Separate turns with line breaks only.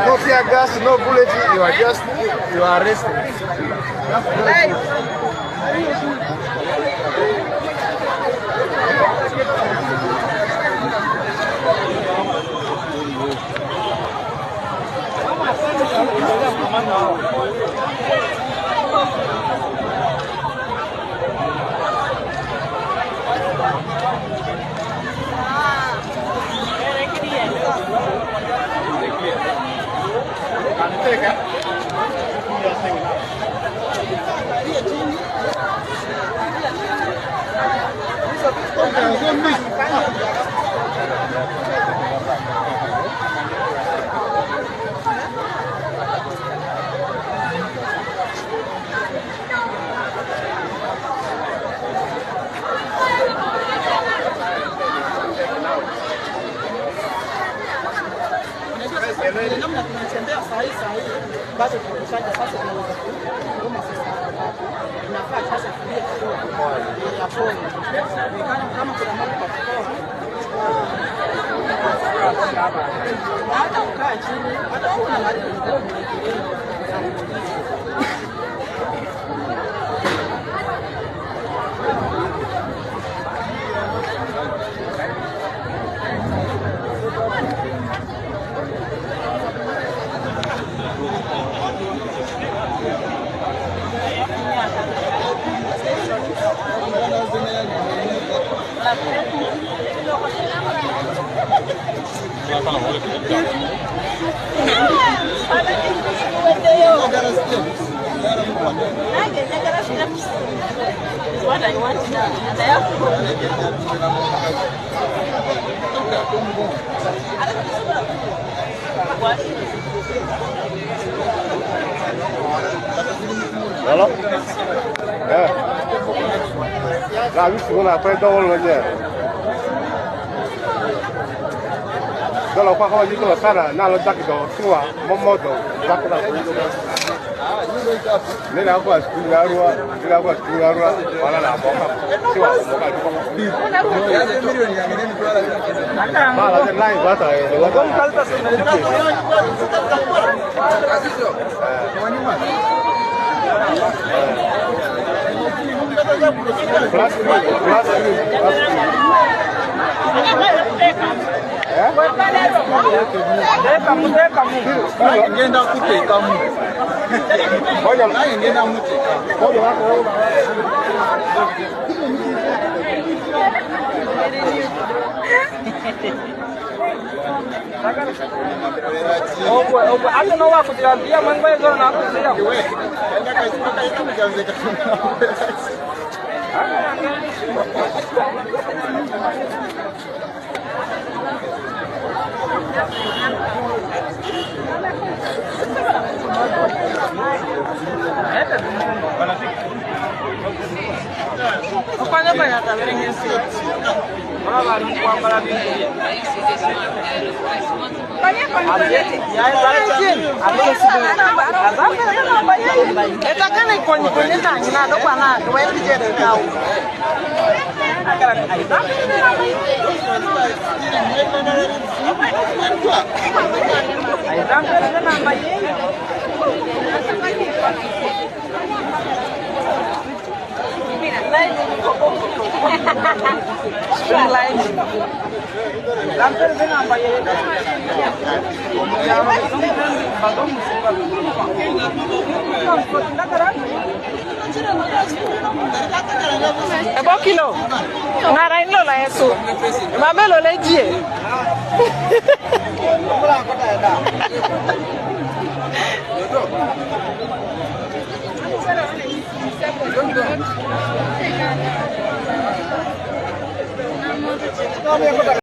No tear gas, no bullet, you are arrested.
namna tunatembea saa hii bado tunakusanya sasa tunaweza tunafaa sasa kulia ya pole kama kuna mambo kwa hata ukaa chini hata kuona mahali what I want now.
Hello? Yeah. Là chúng là phải đâu rồi nhỉ? Đó là khoa học như tôi sao là nào là chắc cái xua mò đồ chắc là nên là qua school ra rồi, nên là qua school ra rồi, hoặc là bỏ học xua bỏ cái đi. Mà là cái này quá trời, quá trời.
Ngenda kuteka mu.
Ngoja
naye ngenda muteka.
Ngoja wako.
Opo, hata no wako kuambia mambo hizo na kusia.
Wewe, nenda kaisipata kama kaanze
Kufanya baya taberengesi. Wala bali kwambara bibi. Bali kwa nini? Etakana kwenye ndani na ndo kwa na ndo wewe jere kao. Akara aida. Aida mbele na mbaye. Mira, lai Lamper ven a mbaye. Ya badom musiba. Ebo kilo. Ngara ino la Yesu. Mabelo lejie.